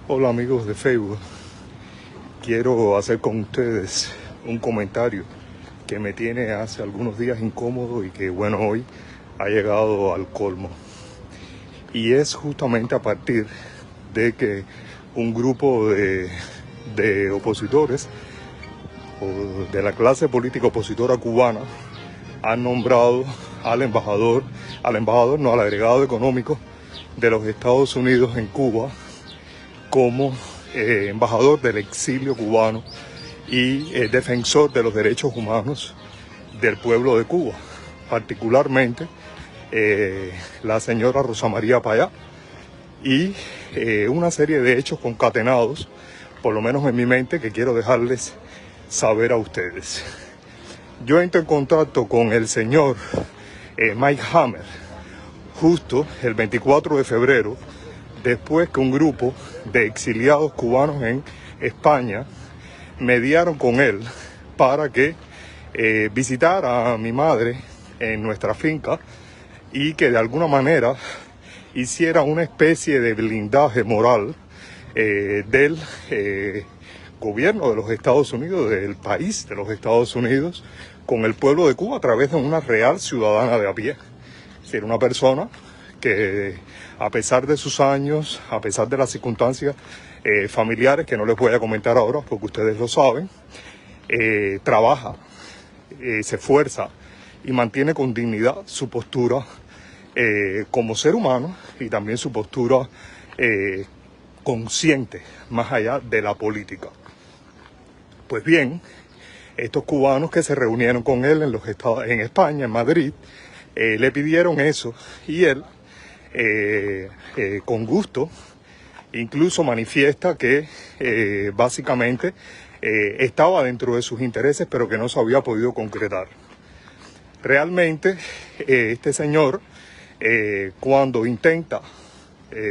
Hola amigos de Facebook, quiero hacer con ustedes un comentario que me tiene hace algunos días incómodo y que bueno, hoy ha llegado al colmo. Y es justamente a partir de que un grupo de opositores o de la clase política opositora cubana han nombrado al embajador, no, al agregado económico de los Estados Unidos en Cuba como embajador del exilio cubano y defensor de los derechos humanos del pueblo de Cuba, particularmente la señora Rosa María Payá, y una serie de hechos concatenados, por lo menos en mi mente, que quiero dejarles saber a ustedes. Yo entro en contacto con el señor Mike Hammer justo el 24 de febrero, después que un grupo de exiliados cubanos en España mediaron con él para que visitara a mi madre en nuestra finca y que de alguna manera hiciera una especie de blindaje moral del gobierno de los Estados Unidos, del país de los Estados Unidos, con el pueblo de Cuba a través de una real ciudadana de a pie. Es decir, una persona que a pesar de sus años, a pesar de las circunstancias familiares, que no les voy a comentar ahora porque ustedes lo saben, trabaja, se esfuerza y mantiene con dignidad su postura como ser humano y también su postura consciente más allá de la política. Pues bien, estos cubanos que se reunieron con él en España, en Madrid, le pidieron eso y él, con gusto, incluso manifiesta que básicamente estaba dentro de sus intereses, pero que no se había podido concretar. Realmente, este señor, cuando intenta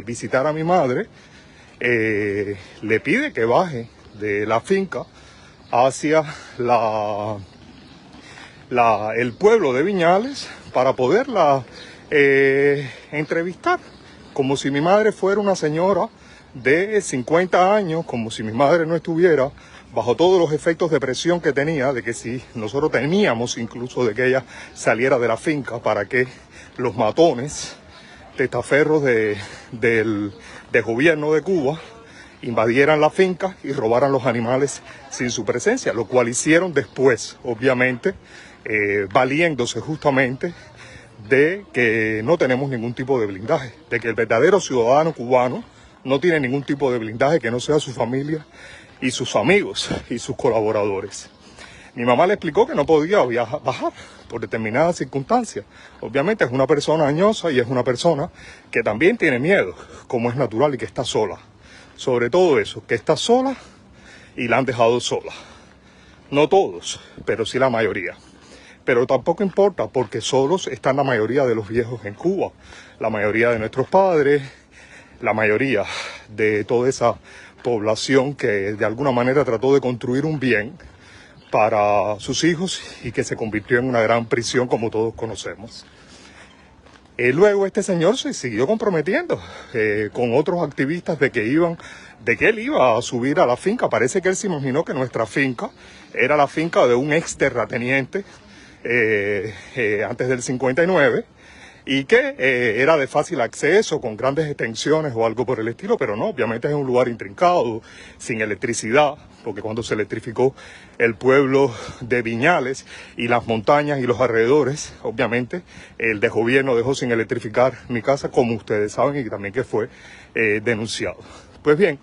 visitar a mi madre, le pide que baje de la finca hacia el pueblo de Viñales para poderla entrevistar, como si mi madre fuera una señora de 50 años, como si mi madre no estuviera bajo todos los efectos de presión que tenía, de que si nosotros teníamos incluso de que ella saliera de la finca para que los matones testaferros del gobierno de Cuba invadieran la finca y robaran los animales sin su presencia, lo cual hicieron después, obviamente, valiéndose justamente de que no tenemos ningún tipo de blindaje, de que el verdadero ciudadano cubano no tiene ningún tipo de blindaje que no sea su familia y sus amigos y sus colaboradores. Mi mamá le explicó que no podía bajar por determinadas circunstancias. Obviamente es una persona añosa y es una persona que también tiene miedo, como es natural, y que está sola. Sobre todo eso, que está sola y la han dejado sola. No todos, pero sí la mayoría. Pero tampoco importa porque solos están la mayoría de los viejos en Cuba, la mayoría de nuestros padres, la mayoría de toda esa población que de alguna manera trató de construir un bien para sus hijos y que se convirtió en una gran prisión como todos conocemos. Luego este señor se siguió comprometiendo con otros activistas de que él iba a subir a la finca. Parece que él se imaginó que nuestra finca era la finca de un ex terrateniente antes del 59 y que era de fácil acceso, con grandes extensiones o algo por el estilo, pero no, obviamente es un lugar intrincado, sin electricidad, porque cuando se electrificó el pueblo de Viñales y las montañas y los alrededores, obviamente el desgobierno dejó sin electrificar mi casa, como ustedes saben, y también que fue denunciado. Pues bien,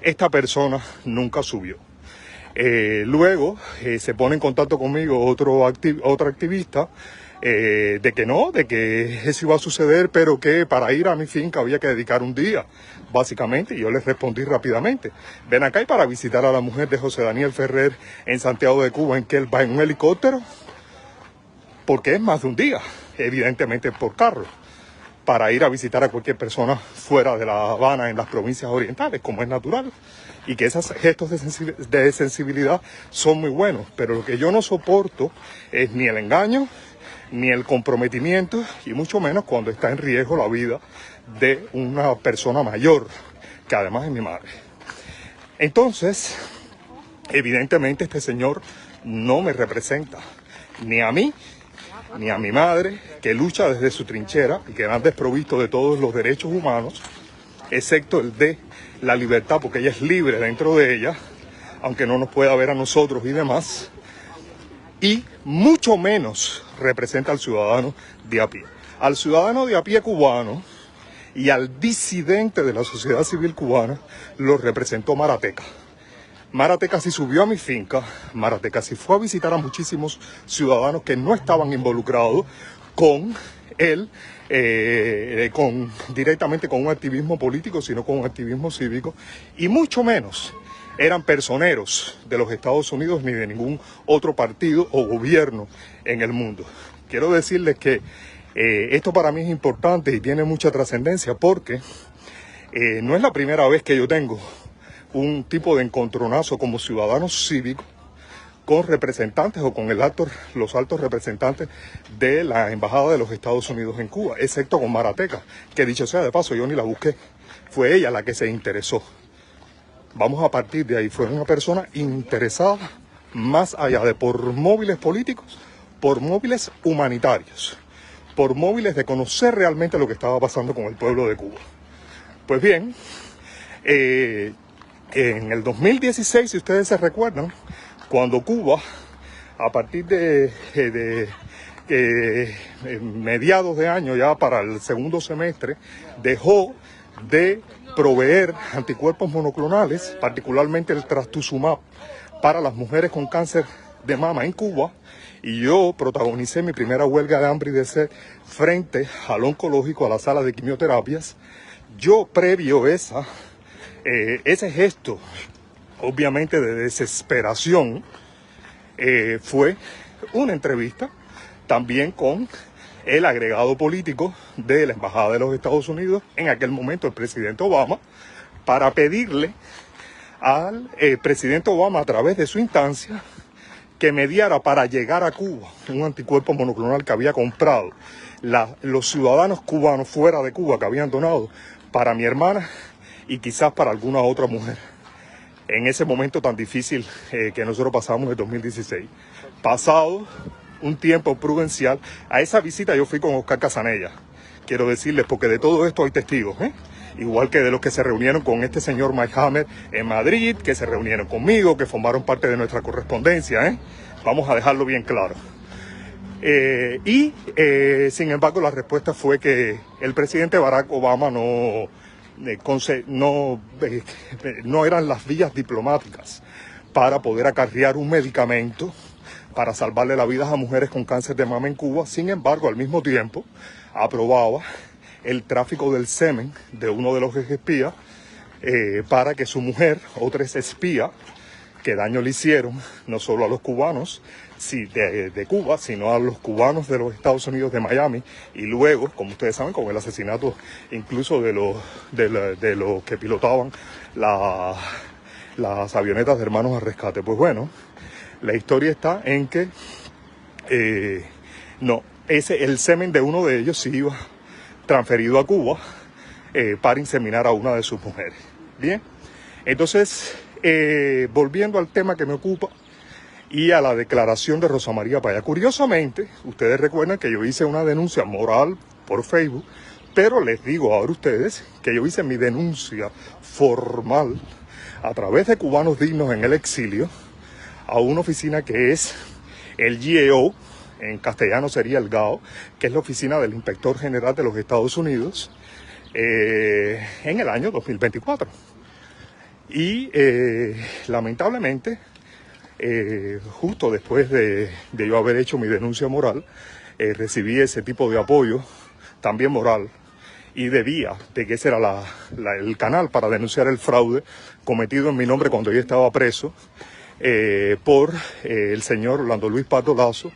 esta persona nunca subió. Luego se pone en contacto conmigo otro activista, de que eso iba a suceder, pero que para ir a mi finca había que dedicar un día, básicamente, y yo les respondí rápidamente: ven acá, y para visitar a la mujer de José Daniel Ferrer en Santiago de Cuba, ¿en que él va en un helicóptero? Porque es más de un día, evidentemente por carro, para ir a visitar a cualquier persona fuera de La Habana, en las provincias orientales, como es natural, y que esos gestos de sensibilidad son muy buenos, pero lo que yo no soporto es ni el engaño, ni el comprometimiento, y mucho menos cuando está en riesgo la vida de una persona mayor, que además es mi madre. Entonces, evidentemente este señor no me representa ni a mí, ni a mi madre, que lucha desde su trinchera y que van desprovisto de todos los derechos humanos, excepto el de la libertad, porque ella es libre dentro de ella, aunque no nos pueda ver a nosotros y demás, y mucho menos representa al ciudadano de a pie. Al ciudadano de a pie cubano y al disidente de la sociedad civil cubana lo representó Marateca. Marateca sí subió a mi finca, Marateca sí fue a visitar a muchísimos ciudadanos que no estaban involucrados con él, directamente con un activismo político, sino con un activismo cívico, y mucho menos eran personeros de los Estados Unidos ni de ningún otro partido o gobierno en el mundo. Quiero decirles que esto para mí es importante y tiene mucha trascendencia porque no es la primera vez que yo tengo un tipo de encontronazo como ciudadano cívico con representantes o con los altos representantes de la Embajada de los Estados Unidos en Cuba, excepto con Marateca, que dicho sea de paso, yo ni la busqué, fue ella la que se interesó. Vamos a partir de ahí, fue una persona interesada más allá de por móviles políticos, por móviles humanitarios, por móviles de conocer realmente lo que estaba pasando con el pueblo de Cuba. Pues bien, en el 2016, si ustedes se recuerdan, cuando Cuba, a partir de mediados de año, ya para el segundo semestre, dejó de proveer anticuerpos monoclonales, particularmente el trastuzumab, para las mujeres con cáncer de mama en Cuba, y yo protagonicé mi primera huelga de hambre y de sed frente al oncológico, a la sala de quimioterapias. Yo, previo ese gesto, obviamente de desesperación, fue una entrevista también con el agregado político de la Embajada de los Estados Unidos, en aquel momento el presidente Obama, para pedirle al presidente Obama, a través de su instancia, que mediara para llegar a Cuba un anticuerpo monoclonal que había comprado los ciudadanos cubanos fuera de Cuba, que habían donado para mi hermana y quizás para alguna otra mujer, en ese momento tan difícil que nosotros pasamos en 2016. Pasado un tiempo prudencial, a esa visita yo fui con Oscar Casanella, quiero decirles, porque de todo esto hay testigos, igual que de los que se reunieron con este señor Mike Hammer en Madrid, que se reunieron conmigo, que formaron parte de nuestra correspondencia, vamos a dejarlo bien claro. Sin embargo, la respuesta fue que el presidente Barack Obama no eran las vías diplomáticas para poder acarrear un medicamento para salvarle la vida a mujeres con cáncer de mama en Cuba. Sin embargo, al mismo tiempo, aprobaba el tráfico del semen de uno de los espías para que su mujer, otra espía, que daño le hicieron no solo a los cubanos de Cuba, sino a los cubanos de los Estados Unidos de Miami, y luego, como ustedes saben, con el asesinato incluso de los que pilotaban las avionetas de Hermanos al Rescate. Pues bueno, la historia está en que el semen de uno de ellos sí iba transferido a Cuba para inseminar a una de sus mujeres. Bien, entonces, volviendo al tema que me ocupa y a la declaración de Rosa María Paya. Curiosamente, ustedes recuerdan que yo hice una denuncia moral por Facebook, pero les digo ahora a ustedes que yo hice mi denuncia formal a través de Cubanos Dignos en el Exilio a una oficina que es el GAO, en castellano sería el GAO, que es la oficina del Inspector General de los Estados Unidos, en el año 2024. Y lamentablemente, justo después de yo haber hecho mi denuncia moral, recibí ese tipo de apoyo, también moral, y debía de que ese era el canal para denunciar el fraude cometido en mi nombre cuando yo estaba preso por el señor Orlando Luis Pardo Lazo,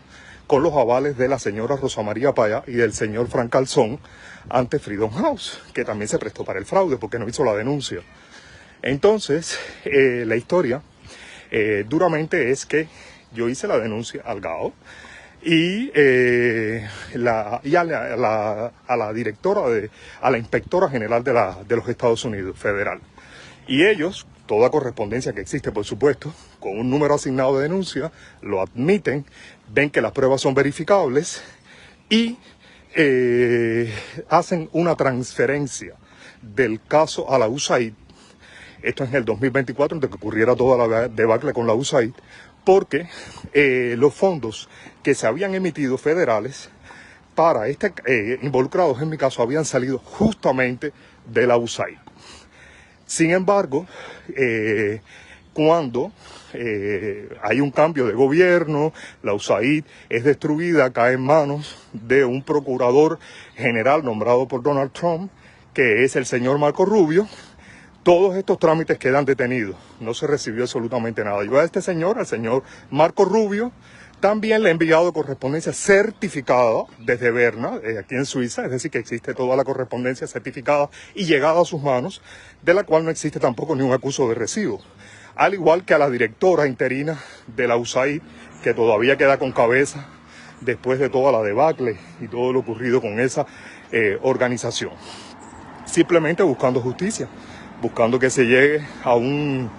con los avales de la señora Rosa María Paya y del señor Frank Calzón ante Freedom House, que también se prestó para el fraude porque no hizo la denuncia. Entonces, la historia duramente es que yo hice la denuncia al GAO y a la directora, a la inspectora general de los Estados Unidos federal. Y ellos, toda correspondencia que existe, por supuesto, con un número asignado de denuncia, lo admiten, ven que las pruebas son verificables y hacen una transferencia del caso a la USAID. Esto es en el 2024, antes de que ocurriera toda la debacle con la USAID, porque los fondos que se habían emitido federales para involucrados en mi caso habían salido justamente de la USAID. Sin embargo, cuando hay un cambio de gobierno, la USAID es destruida, cae en manos de un procurador general nombrado por Donald Trump, que es el señor Marco Rubio. Todos estos trámites quedan detenidos, no se recibió absolutamente nada. Yo a este señor, al señor Marco Rubio, también le he enviado correspondencia certificada desde Berna, aquí en Suiza, es decir, que existe toda la correspondencia certificada y llegada a sus manos, de la cual no existe tampoco ni un acuso de recibo. Al igual que a la directora interina de la USAID, que todavía queda con cabeza después de toda la debacle y todo lo ocurrido con esa organización. Simplemente buscando justicia, buscando que se llegue a un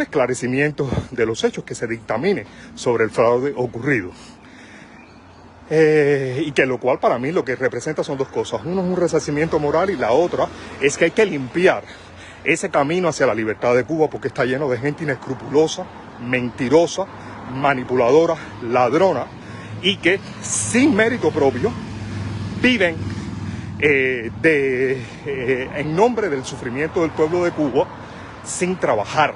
esclarecimiento de los hechos, que se dictamine sobre el fraude ocurrido. Y que lo cual para mí lo que representa son dos cosas. Uno es un resarcimiento moral y la otra es que hay que limpiar ese camino hacia la libertad de Cuba, porque está lleno de gente inescrupulosa, mentirosa, manipuladora, ladrona, y que sin mérito propio viven en nombre del sufrimiento del pueblo de Cuba, sin trabajar,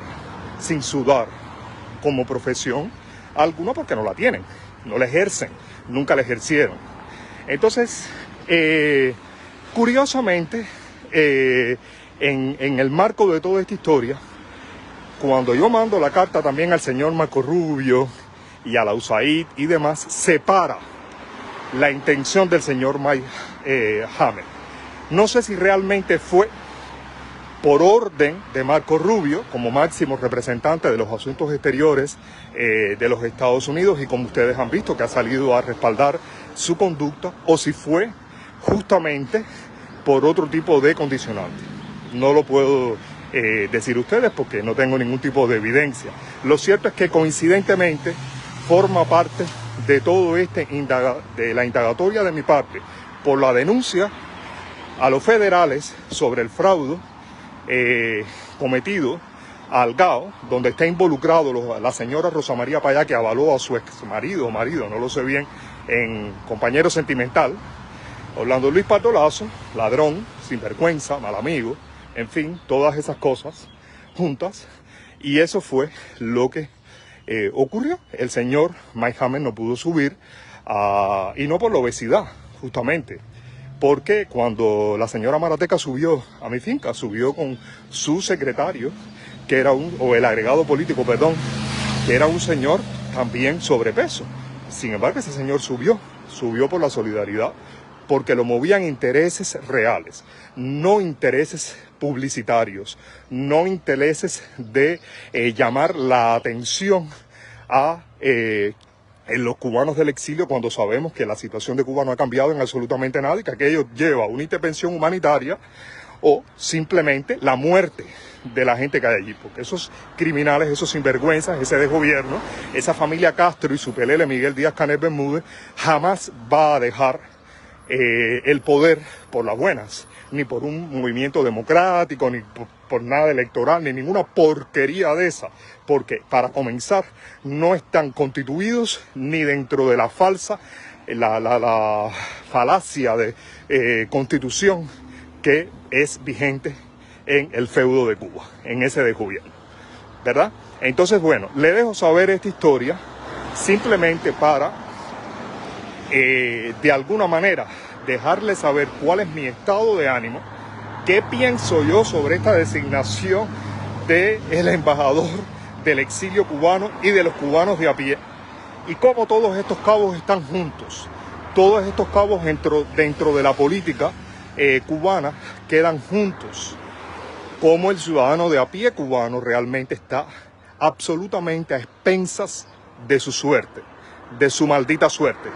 sin sudar, como profesión alguna, porque no la tienen, no la ejercen, nunca la ejercieron. Entonces, curiosamente, en el marco de toda esta historia, cuando yo mando la carta también al señor Marco Rubio y a la USAID y demás, separa la intención del señor Mike Hammer. No sé si realmente fue por orden de Marco Rubio, como máximo representante de los asuntos exteriores de los Estados Unidos, y como ustedes han visto que ha salido a respaldar su conducta, o si fue justamente por otro tipo de condicionante. No lo puedo decir ustedes porque no tengo ningún tipo de evidencia. Lo cierto es que coincidentemente forma parte de todo de la indagatoria de mi parte por la denuncia a los federales sobre el fraude cometido al GAO, donde está involucrado la señora Rosa María Payá, que avaló a su ex marido o marido, no lo sé bien, en compañero sentimental, Orlando Luis Pardolazo, ladrón, sinvergüenza, mal amigo, en fin, todas esas cosas juntas. Y eso fue lo que ocurrió. El señor Mike Hammer no pudo subir, y no por la obesidad, justamente, porque cuando la señora Marateca subió a mi finca, subió con su secretario, que era o el agregado político, perdón, que era un señor también sobrepeso. Sin embargo, ese señor subió por la solidaridad, porque lo movían intereses reales, no intereses publicitarios, no intereses de llamar la atención a en los cubanos del exilio, cuando sabemos que la situación de Cuba no ha cambiado en absolutamente nada y que aquello lleva una intervención humanitaria o simplemente la muerte de la gente que hay allí, porque esos criminales, esos sinvergüenzas, ese desgobierno, esa familia Castro y su pelele Miguel Díaz-Canel Bermúdez jamás va a dejar el poder por las buenas, ni por un movimiento democrático, ni por nada electoral, ni ninguna porquería de esa, porque para comenzar no están constituidos ni dentro de la falacia de constitución que es vigente en el feudo de Cuba, en ese desgobierno, ¿verdad? Entonces, bueno, le dejo saber esta historia simplemente para de alguna manera dejarles saber cuál es mi estado de ánimo, qué pienso yo sobre esta designación del embajador del exilio cubano y de los cubanos de a pie, y cómo todos estos cabos están juntos, todos estos cabos dentro de la política cubana quedan juntos, cómo el ciudadano de a pie cubano realmente está absolutamente a expensas de su suerte, de su maldita suerte.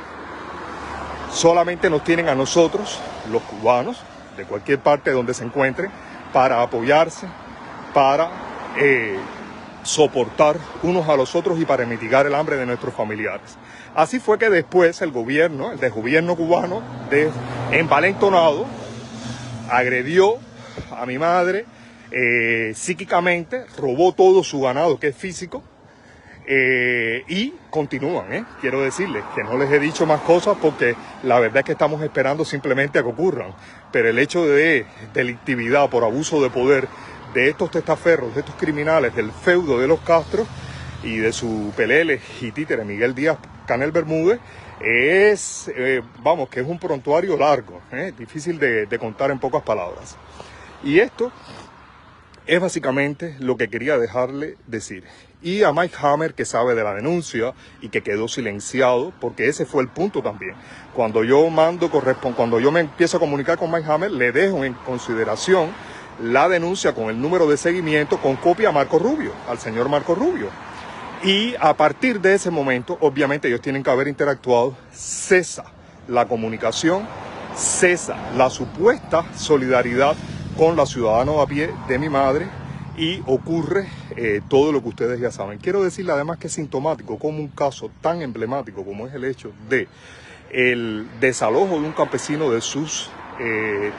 Solamente nos tienen a nosotros, los cubanos, de cualquier parte donde se encuentren, para apoyarse, para soportar unos a los otros y para mitigar el hambre de nuestros familiares. Así fue que después el desgobierno cubano, envalentonado, agredió a mi madre psíquicamente, robó todo su ganado, que es físico, y continúan. Quiero decirles que no les he dicho más cosas porque la verdad es que estamos esperando simplemente a que ocurran, pero el hecho de delictividad por abuso de poder de estos testaferros, de estos criminales del feudo de los Castro y de su pelele y títere Miguel Díaz Canel Bermúdez, es, que es un prontuario largo, difícil de contar en pocas palabras. Y esto es básicamente lo que quería dejarle decir. Y a Mike Hammer, que sabe de la denuncia y que quedó silenciado, porque ese fue el punto también. Cuando yo me empiezo a comunicar con Mike Hammer, le dejo en consideración la denuncia con el número de seguimiento con copia a Marco Rubio, al señor Marco Rubio. Y a partir de ese momento, obviamente ellos tienen que haber interactuado, cesa la comunicación, cesa la supuesta solidaridad con la ciudadana a pie de mi madre y ocurre todo lo que ustedes ya saben. Quiero decirle además que es sintomático como un caso tan emblemático como es el hecho de el desalojo de un campesino de sus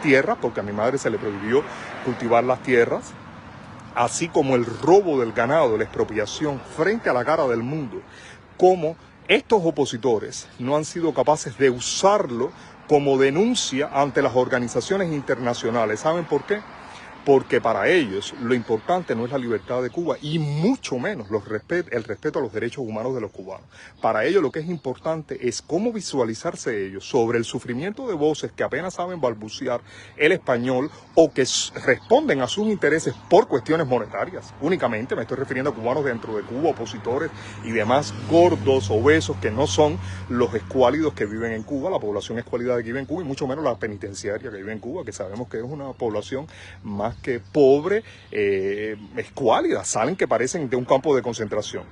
tierras, porque a mi madre se le prohibió cultivar las tierras, así como el robo del ganado, la expropiación frente a la cara del mundo, como estos opositores no han sido capaces de usarlo como denuncia ante las organizaciones internacionales. ¿Saben por qué? Porque para ellos lo importante no es la libertad de Cuba y mucho menos el respeto a los derechos humanos de los cubanos. Para ellos lo que es importante es cómo visualizarse ellos sobre el sufrimiento de voces que apenas saben balbucear el español o que responden a sus intereses por cuestiones monetarias. Únicamente me estoy refiriendo a cubanos dentro de Cuba, opositores y demás gordos, obesos, que no son los escuálidos que viven en Cuba, la población escuálida que vive en Cuba, y mucho menos la penitenciaria que vive en Cuba, que sabemos que es una población más que pobre, escuálida, salen que parecen de un campo de concentración.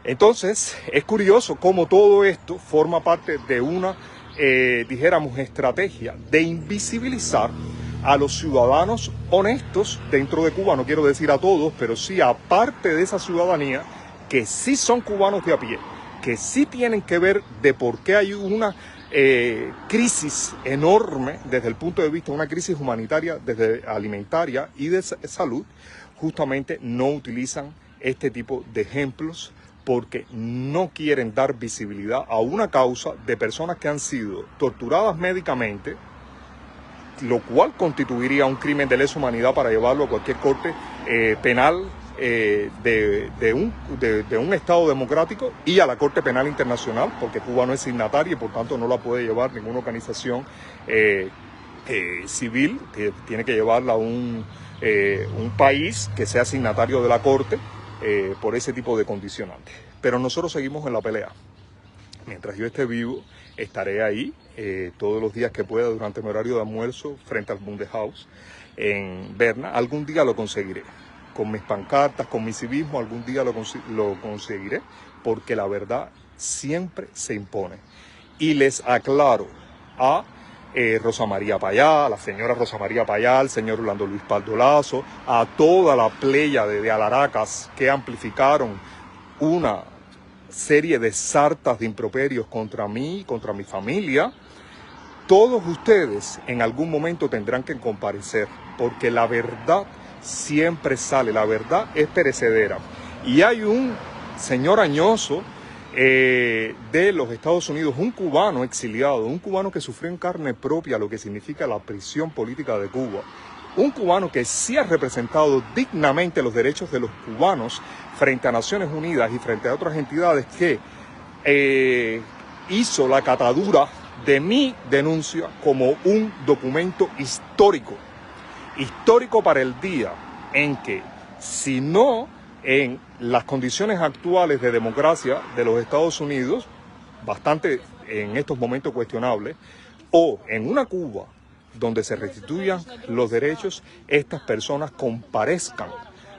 Entonces, es curioso cómo todo esto forma parte de una, dijéramos, estrategia de invisibilizar a los ciudadanos honestos dentro de Cuba. No quiero decir a todos, pero sí a parte de esa ciudadanía que sí son cubanos de a pie, que sí tienen que ver de por qué hay una crisis enorme desde el punto de vista de una crisis humanitaria, desde alimentaria y de salud. Justamente no utilizan este tipo de ejemplos porque no quieren dar visibilidad a una causa de personas que han sido torturadas médicamente, lo cual constituiría un crimen de lesa humanidad para llevarlo a cualquier corte penal de un Estado democrático y a la Corte Penal Internacional, porque Cuba no es signataria y por tanto no la puede llevar ninguna organización civil, tiene que llevarla a un país que sea signatario de la Corte por ese tipo de condicionantes. Pero nosotros seguimos en la pelea. Mientras yo esté vivo, estaré ahí todos los días que pueda durante mi horario de almuerzo frente al Bundeshaus en Berna. Algún día lo conseguiré. Con mis pancartas, con mi civismo, algún día lo conseguiré, porque la verdad siempre se impone. Y les aclaro a Rosa María Payá, a la señora Rosa María Payá, al señor Orlando Luis Paldolazo, a toda la pléyade de alaracas que amplificaron una serie de sartas de improperios contra mí, contra mi familia. Todos ustedes en algún momento tendrán que comparecer, porque la verdad siempre sale, la verdad es perecedera. Y hay un señor añoso de los Estados Unidos, un cubano exiliado, un cubano que sufrió en carne propia lo que significa la prisión política de Cuba, un cubano que sí ha representado dignamente los derechos de los cubanos frente a Naciones Unidas y frente a otras entidades, que hizo la catadura de mi denuncia como un documento histórico para el día en que, si no en las condiciones actuales de democracia de los Estados Unidos, bastante en estos momentos cuestionables, o en una Cuba donde se restituyan los derechos, estas personas comparezcan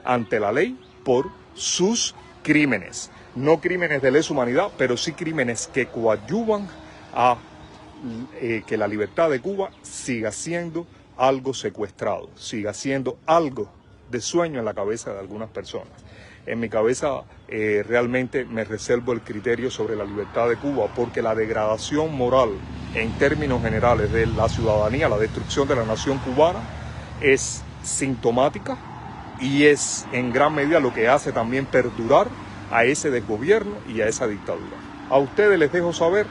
ante la ley por sus crímenes. No crímenes de lesa humanidad, pero sí crímenes que coadyuvan a que la libertad de Cuba siga siendo algo secuestrado, siga siendo algo de sueño en la cabeza de algunas personas. En mi cabeza realmente me reservo el criterio sobre la libertad de Cuba, porque la degradación moral en términos generales de la ciudadanía, la destrucción de la nación cubana, es sintomática y es en gran medida lo que hace también perdurar a ese desgobierno y a esa dictadura. A ustedes les dejo saber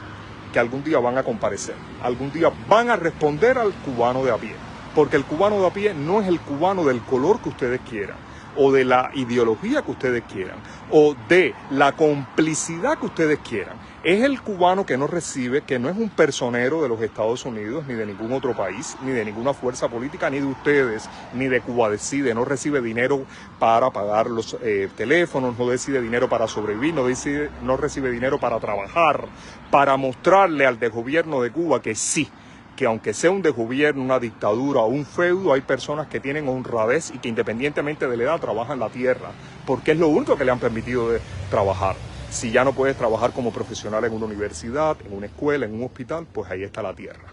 que algún día van a comparecer, algún día van a responder al cubano de a pie, porque el cubano de a pie no es el cubano del color que ustedes quieran, o de la ideología que ustedes quieran, o de la complicidad que ustedes quieran. Es el cubano que no recibe, que no es un personero de los Estados Unidos, ni de ningún otro país, ni de ninguna fuerza política, ni de ustedes, ni de Cuba Decide. No recibe dinero para pagar los teléfonos, no recibe dinero para sobrevivir, no recibe dinero para trabajar, para mostrarle al desgobierno de Cuba que sí, que aunque sea un desgobierno, una dictadura o un feudo, hay personas que tienen honradez y que independientemente de la edad trabajan la tierra, porque es lo único que le han permitido de trabajar. Si ya no puedes trabajar como profesional en una universidad, en una escuela, en un hospital, pues ahí está la tierra.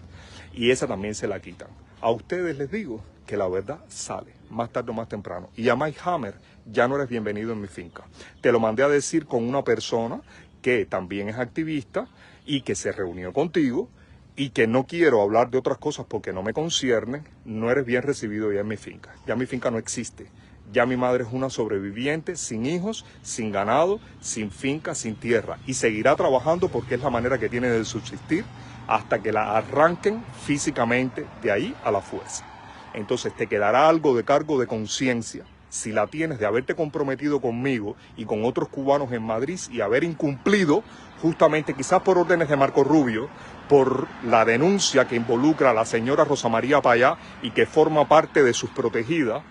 Y esa también se la quitan. A ustedes les digo que la verdad sale, más tarde o más temprano. Y a Mike Hammer, ya no eres bienvenido en mi finca. Te lo mandé a decir con una persona que también es activista y que se reunió contigo, y que no quiero hablar de otras cosas porque no me conciernen. No eres bien recibido ya en mi finca. Ya mi finca no existe. Ya mi madre es una sobreviviente, sin hijos, sin ganado, sin finca, sin tierra. Y seguirá trabajando porque es la manera que tiene de subsistir hasta que la arranquen físicamente de ahí a la fuerza. Entonces te quedará algo de cargo de conciencia, si la tienes, de haberte comprometido conmigo y con otros cubanos en Madrid y haber incumplido, justamente quizás por órdenes de Marco Rubio, por la denuncia que involucra a la señora Rosa María Payá y que forma parte de sus protegidas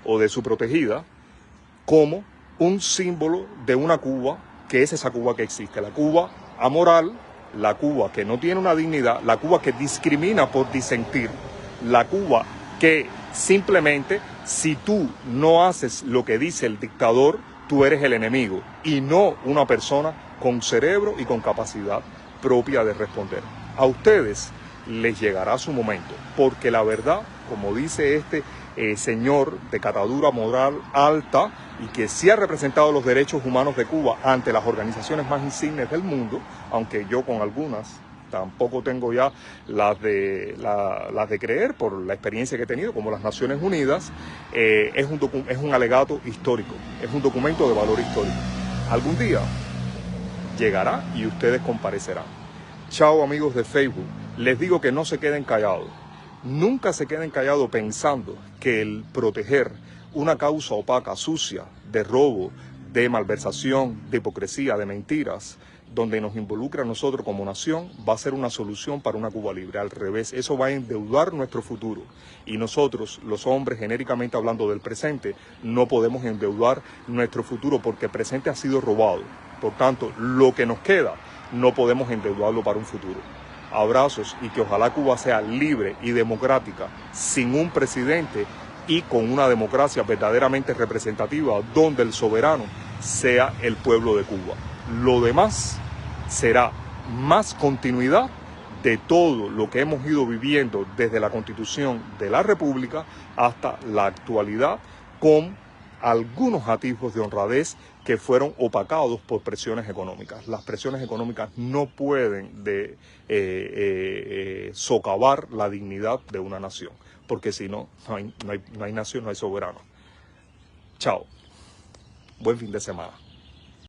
o de su protegida, como un símbolo de una Cuba que es esa Cuba que existe, la Cuba amoral, la Cuba que no tiene una dignidad, la Cuba que discrimina por disentir, la Cuba que simplemente, si tú no haces lo que dice el dictador, tú eres el enemigo y no una persona con cerebro y con capacidad propia de responder. A ustedes les llegará su momento, porque la verdad, como dice este señor de catadura moral alta y que sí ha representado los derechos humanos de Cuba ante las organizaciones más insignes del mundo, aunque yo con algunas tampoco tengo ya las de creer por la experiencia que he tenido, como las Naciones Unidas, es un alegato histórico, es un documento de valor histórico. Algún día llegará y ustedes comparecerán. Chao amigos de Facebook, les digo que no se queden callados. Nunca se queden callados pensando que el proteger una causa opaca, sucia, de robo, de malversación, de hipocresía, de mentiras, donde nos involucra a nosotros como nación, va a ser una solución para una Cuba libre. Al revés, eso va a endeudar nuestro futuro. Y nosotros, los hombres, genéricamente hablando del presente, no podemos endeudar nuestro futuro porque el presente ha sido robado. Por tanto, lo que nos queda, no podemos endeudarlo para un futuro. Abrazos y que ojalá Cuba sea libre y democrática, sin un presidente y con una democracia verdaderamente representativa, donde el soberano sea el pueblo de Cuba. Lo demás será más continuidad de todo lo que hemos ido viviendo desde la Constitución de la República hasta la actualidad, con algunos atisbos de honradez que fueron opacados por presiones económicas. Las presiones económicas no pueden socavar la dignidad de una nación, porque si no, no hay nación, no hay soberano. Chao. Buen fin de semana.